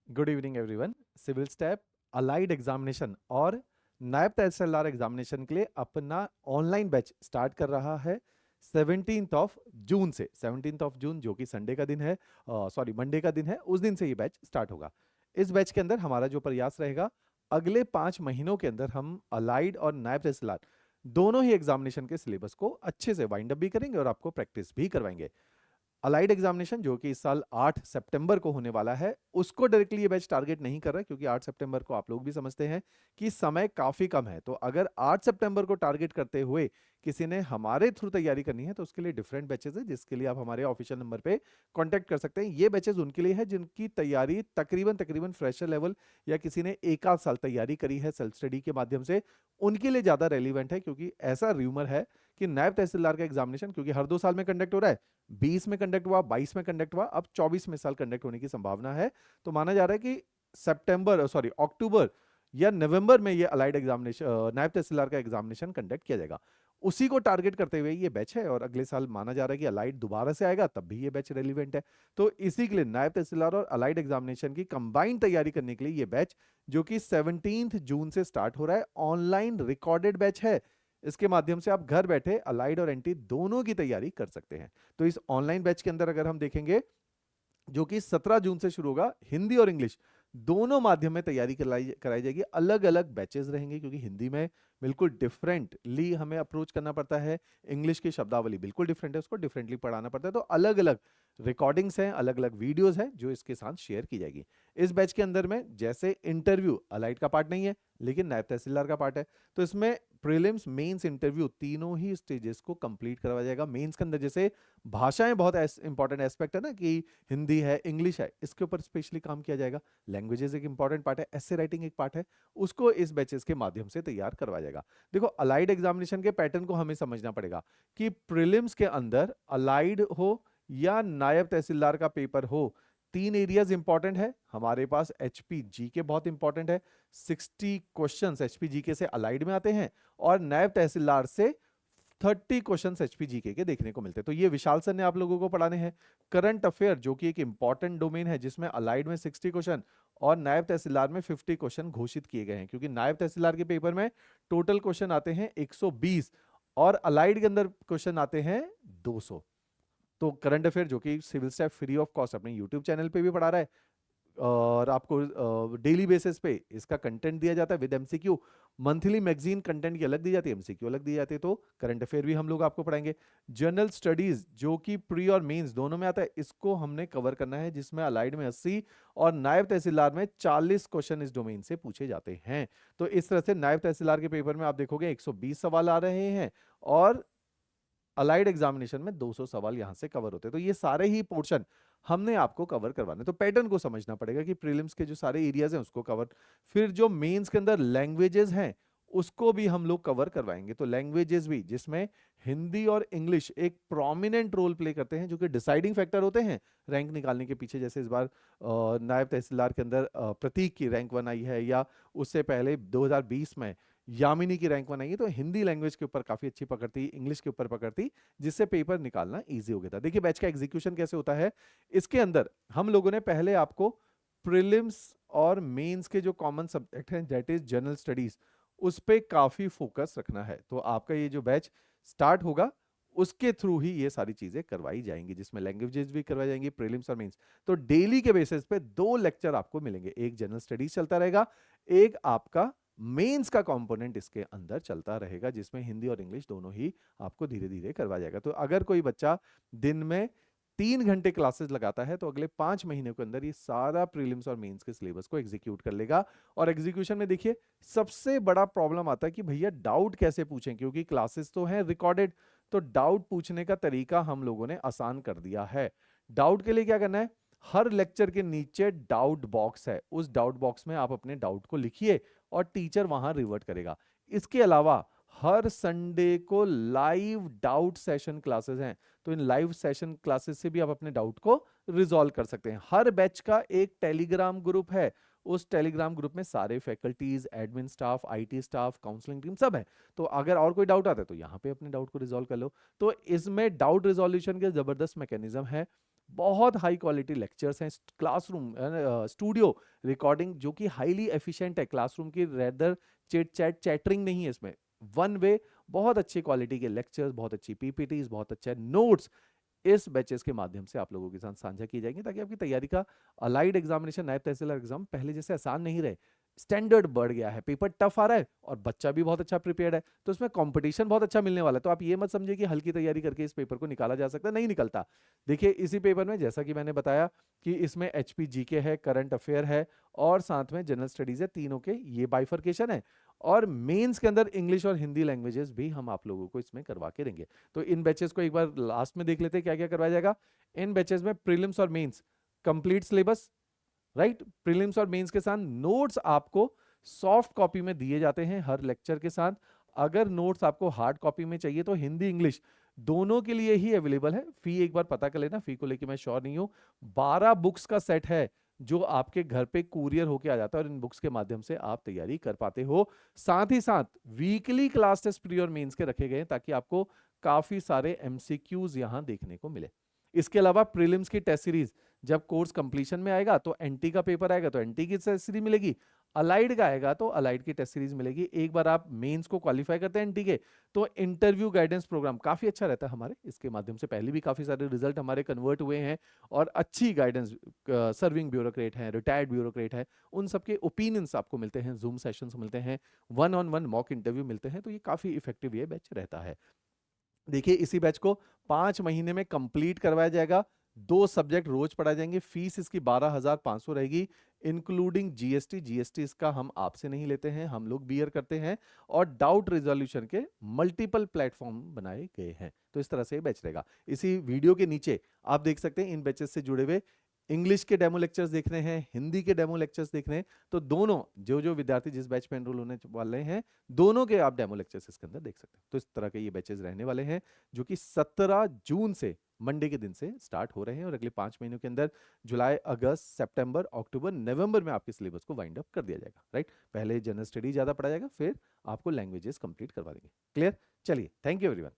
Good evening everyone. Civil step, allied examination और नायब तहसीलदार examination के लिए अपना ऑनलाइन बैच स्टार्ट कर रहा है 17th ऑफ जून से। 17th ऑफ जून जो कि संडे का दिन है, सॉरी मंडे का दिन है, उस दिन से ये बैच स्टार्ट होगा। इस बैच के अंदर हमारा जो प्रयास रहेगा, अगले 5 महीनों के अंदर हम अलाइड और नायब तहसीलदार दोनों ही एग्जामिनेशन के सिलेबस को अच्छे से वाइंड अप भी करेंगे और आपको प्रैक्टिस भी करवाएंगे। अलाइड एग्जामिनेशन जो कि इस साल 8 सितंबर को होने वाला है, उसको डायरेक्टली ये बैच टारगेट नहीं कर रहा है, क्योंकि 8 सितंबर को आप लोग भी समझते हैं कि समय काफी कम है। तो अगर 8 सितंबर को टारगेट करते हुए किसी ने हमारे थ्रू तैयारी करनी है, तो उसके लिए डिफरेंट बैचेस है, जिसके लिए आप हमारे ऑफिशियल नंबर पे कांटेक्ट कर सकते हैं। ये बैचेस उनके लिए है जिनकी तैयारी तकरीबन तकरीबन फ्रेशर लेवल या किसी ने एक आध साल तैयारी करी है सेल्फ स्टडी के माध्यम से, उनके लिए ज्यादा रेलिवेंट है। क्योंकि ऐसा र्यूमर है कि नायब तहसीलदार का एग्जामिनेशन, क्योंकि हर 2 साल में कंडक्ट हो रहा है, 20 में कंडक्ट हुआ, 22 में कंडक्ट हुआ, अब 24 में साल कंडक्ट होने की संभावना है। तो माना जा रहा है कि अक्टूबर या नवंबर में ये अलाइड एग्जामिनेशन, नायब तहसीलदार का एग्जामिनेशन कंडक्ट किया जाएगा। उसी को टारगेट करते हुए ये बैच है, और अगले साल माना जा रहा है कि अलाइड दोबारा से आएगा, तब भी ये बैच रेलिवेंट है। तो इसी के लिए नायब तहसीलदार और अलाइड एग्जामिनेशन की कंबाइंड तैयारी करने के लिए ये बैच, जो कि 17 जून से स्टार्ट हो रहा है, ऑनलाइन रिकॉर्डेड बैच है। इसके माध्यम से आप घर बैठे अलाइड और एनटी दोनों की तैयारी कर सकते हैं। तो इस ऑनलाइन बैच के अंदर अगर हम देखेंगे, जो कि 17 जून से शुरू होगा, हिंदी और इंग्लिश दोनों माध्यम में तैयारी कराई जाएगी। अलग अलग बैचेस रहेंगे, क्योंकि हिंदी में बिल्कुल डिफरेंटली हमें अप्रोच करना पड़ता है, इंग्लिश की शब्दावली बिल्कुल डिफरेंट है, उसको डिफरेंटली पढ़ाना पड़ता है। तो अलग अलग रिकॉर्डिंग्स हैं, अलग अलग वीडियोस हैं जो इसके साथ शेयर की जाएगी। इस बैच के अंदर में जैसे इंटरव्यू अलाइड का पार्ट नहीं है, लेकिन नायब तहसीलदार का पार्ट है, तो इसमें प्रीलिम्स मेंस इंटरव्यू तीनों ही स्टेजेस को कंप्लीट करवाया जाएगा। मेंस के अंदर जैसे भाषाएं बहुत इंपॉर्टेंट एस्पेक्ट है ना, कि हिंदी है, इंग्लिश है, इसके ऊपर स्पेशली काम किया जाएगा। लैंग्वेजेस एक इंपॉर्टेंट पार्ट है, एसे राइटिंग एक पार्ट है, उसको इस बैचेस के माध्यम से तैयार करवाया जाएगा। देखो, अलाइड एग्जामिनेशन के पैटर्न को हमें समझना पड़ेगा कि प्रीलिम्स के अंदर अलाइड हो या नायब तहसीलदार का पेपर हो, 3 एरियाज इंपॉर्टेंट है हमारे पास। एचपी के बहुत इंपॉर्टेंट है, 60 क्वेश्चंस एचपी के से अलाइड में आते हैं, और नायब तहसीलदार से 30 क्वेश्चन एचपी के देखने को मिलते हैं। तो ये विशाल सर ने आप लोगों को पढ़ाने हैं। करंट अफेयर जो कि एक इंपॉर्टेंट डोमेन है, जिसमें अलाइड में 60 क्वेश्चन और नायब तहसीलदार में 50 क्वेश्चन घोषित किए गए हैं, क्योंकि नायब तहसीलदार के पेपर में टोटल क्वेश्चन आते हैं 120 और अलाइड के अंदर क्वेश्चन आते हैं 200। तो करंट अफेयर जो कि civil staff free of cost अपने यूट्यूब चैनल पे भी पढ़ा रहा है, और आपको डेली बेसिस पे इसका कंटेंट दिया जाता है with MCQ. Monthly magazine content की अलग दी जाती है, एमसीक्यू अलग दी जाती है। तो करंट अफेयर भी हम लोग आपको पढ़ाएंगे। जनरल स्टडीज जो कि प्री और मेंस दोनों में आता है, इसको हमने कवर करना है, जिसमें अलाइड में 80 और नायब तहसीलदार में 40 क्वेश्चन इस डोमेन से पूछे जाते हैं। तो इस तरह से नायब तहसीलदार के पेपर में आप देखोगे 120 सवाल आ रहे हैं, और अलाइड एग्जामिनेशन में 200 सवाल यहां से कवर होते हैं। तो ये सारे ही पोर्शन हमने आपको कवर करवाने। तो पैटर्न को समझना पड़ेगा कि प्रीलिम्स के जो सारे एरियाज हैं उसको कवर, फिर जो मेंस के अंदर लैंग्वेजेस हैं उसको भी हम लोग कवर करवाएंगे। तो लैंग्वेजेस भी, जिसमें हिंदी और इंग्लिश एक प्रोमिनेंट रोल प्ले करते हैं, जो कि डिसाइडिंग फैक्टर होते हैं रैंक निकालने के पीछे। जैसे इस बार नायब तहसीलदार के अंदर प्रतीक की रैंक 1 आई है, या उससे पहले 2020 में यामिनी की रैंक 1 आई है। तो हिंदी लैंग्वेज के ऊपर काफी अच्छी पकड़ थी, इंग्लिश के ऊपर पकड़ थी, जिससे पेपर निकालना इजी हो गया था। देखिए बैच का एग्जीक्यूशन कैसे होता है। इसके अंदर हम लोगों ने पहले आपको प्रीलिम्स और मेंस के जो कॉमन सब्जेक्ट हैं, दैट इज जनरल स्टडीज, उस पे काफी फोकस रखना है। तो आपका ये जो बैच स्टार्ट होगा, उसके थ्रू ही ये सारी चीजें करवाई जाएंगी, जिसमें लैंग्वेजेस भी करवाई जाएंगी, प्रीलिम्स और मेंस। तो डेली के बेसिस पे 2 लेक्चर आपको मिलेंगे, एक जनरल स्टडीज चलता रहेगा, एक आपका मेंस का कंपोनेंट इसके अंदर चलता रहेगा, जिसमें हिंदी और इंग्लिश दोनों ही आपको धीरे धीरे करवाया जाएगा। तो अगर कोई बच्चा दिन में 3 घंटे क्लासेस लगाता है, तो अगले 5 महीने के अंदर ये सारा प्रीलिम्स और मेंस के सिलेबस को एग्जीक्यूट कर लेगा। और एग्जीक्यूशन में देखिए, सबसे बड़ा प्रॉब्लम आता है कि भैया डाउट कैसे पूछें, क्योंकि क्लासेस तो हैं रिकॉर्डेड। तो डाउट पूछने का तरीका हम लोगों ने आसान कर दिया है। डाउट के लिए क्या करना है, हर लेक्चर के नीचे डाउट बॉक्स है, उस डाउट बॉक्स में आप अपने डाउट को लिखिए और टीचर वहां रिवर्ट करेगा। इसके अलावा हर संडे को लाइव डाउट सेशन क्लासेस हैं, तो इन लाइव सेशन क्लासेस से भी आप अपने डाउट को रिजॉल्व कर सकते हैं। हर बैच का एक टेलीग्राम ग्रुप है, उस टेलीग्राम ग्रुप में सारे faculties, admin staff, IT staff, counselling team सब है। तो अगर और कोई डाउट आता है तो यहाँ पे अपने डाउट को रिजॉल्व कर लो। तो इसमें डाउट रिजोल्यूशन के जबरदस्त मैकेनिज्म है। बहुत हाई क्वालिटी लेक्चर्स हैं, क्लासरूम स्टूडियो रिकॉर्डिंग जो कि हाईली एफिशिएंट है, क्लासरूम की रेदर चिट चैट चैटरिंग नहीं है इसमें, वन वे, बहुत अच्छी क्वालिटी के लेक्चर्स, बहुत अच्छी पीपीटीज, बहुत अच्छे नोट्स इस बैचेस के माध्यम से आप लोगों के साथ साझा की जाएंगी, ताकि आपकी तैयारी का अलाइड एग्जामिनेशन, नायब तहसीलदार एग्जाम पहले जैसे आसान नहीं रहे, स्टैंडर्ड बढ़ गया है, पेपर टफ आ रहा है और बच्चा भी बहुत अच्छा प्रिपेयर्ड है, तो इसमें कंपटीशन बहुत अच्छा मिलने वाला है। तो आप ये मत समझिए कि हल्की तैयारी करके इस पेपर को निकाला जा सकता है, नहीं निकलता। देखिए इसी पेपर में जैसा कि मैंने बताया कि इसमें एचपी जीके है, करंट अफेयर है और साथ में जनरल स्टडीज है, तीनों के ये बाइफर्केशन है। और मेंस के अंदर इंग्लिश और हिंदी लैंग्वेजेस भी हम आप लोगों को इसमें करवा के देंगे। तो इन बैचेस को एक बार लास्ट में देख लेते हैं क्या क्या करवाया जाएगा। इन बैचेस में प्रीलिम्स और mains complete syllabus, right, prelims और मेंस के साथ नोट्स आपको सॉफ्ट कॉपी में दिए जाते हैं हर लेक्चर के साथ। अगर नोट्स आपको हार्ड कॉपी में चाहिए तो हिंदी इंग्लिश दोनों के लिए ही अवेलेबल है। फी एक बार पता कर लेना, फी को लेके मैं श्योर नहीं हूं। 12 बुक्स का सेट है जो आपके घर पे कुरियर होके आ जाता है और इन बुक्स के माध्यम से आप तैयारी कर पाते हो। साथ ही साथ वीकली क्लास टेस्ट प्री और मेंस के रखे गए हैं ताकि आपको काफी सारे एमसीक्यूज यहां देखने को मिले। इसके अलावा प्रीलिम्स की टेस्ट सीरीज जब कोर्स कंप्लीशन में आएगा तो एनटी का पेपर आएगा तो एनटी की टेस्ट सीरीज मिलेगी, अलाइड का आएगा तो अलाइड की टेस्ट सीरीज मिलेगी। एक बार आप मेंस को क्वालिफाई करते हैं एनटी के तो इंटरव्यू गाइडेंस प्रोग्राम काफी अच्छा रहता है हमारे, इसके माध्यम से पहले भी काफी सारे रिजल्ट हमारे कन्वर्ट हुए हैं और अच्छी गाइडेंस, सर्विंग ब्यूरोक्रेट हैं, रिटायर्ड ब्यूरोक्रेट हैं, उन सबके ओपिनियंस आपको मिलते हैं, जूम सेशंस मिलते हैं, one on one mock interview मिलते हैं, तो ये काफी इफेक्टिव ये बैच रहता है। देखिए इसी बैच को 5 महीने में कंप्लीट करवाया जाएगा, 2 सब्जेक्ट रोज पढ़ाए जाएंगे, फीस इसकी 12,500 रहेगी इंक्लूडिंग जीएसटी। जीएसटी इसका हम आपसे नहीं लेते हैं, हम लोग बियर करते हैं और डाउट रिजोल्यूशन के मल्टीपल प्लेटफॉर्म बनाए गए हैं। तो इस तरह से बैच रहेगा। इसी वीडियो के नीचे आप देख सकते हैं इन बैचेस से जुड़े हुए इंग्लिश के डेमो लेक्चर्स देख रहे हैं, हिंदी के डेमो लेक्चर्स देख रहे हैं, तो दोनों जो जो विद्यार्थी जिस बैच में एनरोल होने वाले हैं दोनों के आप डेमो लेक्चर्स इसके अंदर देख सकते हैं। तो इस तरह के ये बैचेस रहने वाले हैं जो कि 17 जून से मंडे के दिन से स्टार्ट हो रहे हैं और अगले 5 महीनों के अंदर जुलाई, अगस्त, सितंबर, अक्टूबर, नवंबर में आपके सिलेबस को वाइंड अप कर दिया जाएगा। राइट, पहले जनरल स्टडी ज्यादा पढ़ा जाएगा, फिर आपको लैंग्वेजेस कंप्लीट करवा देंगे। क्लियर? चलिए, थैंक यू एवरीवन।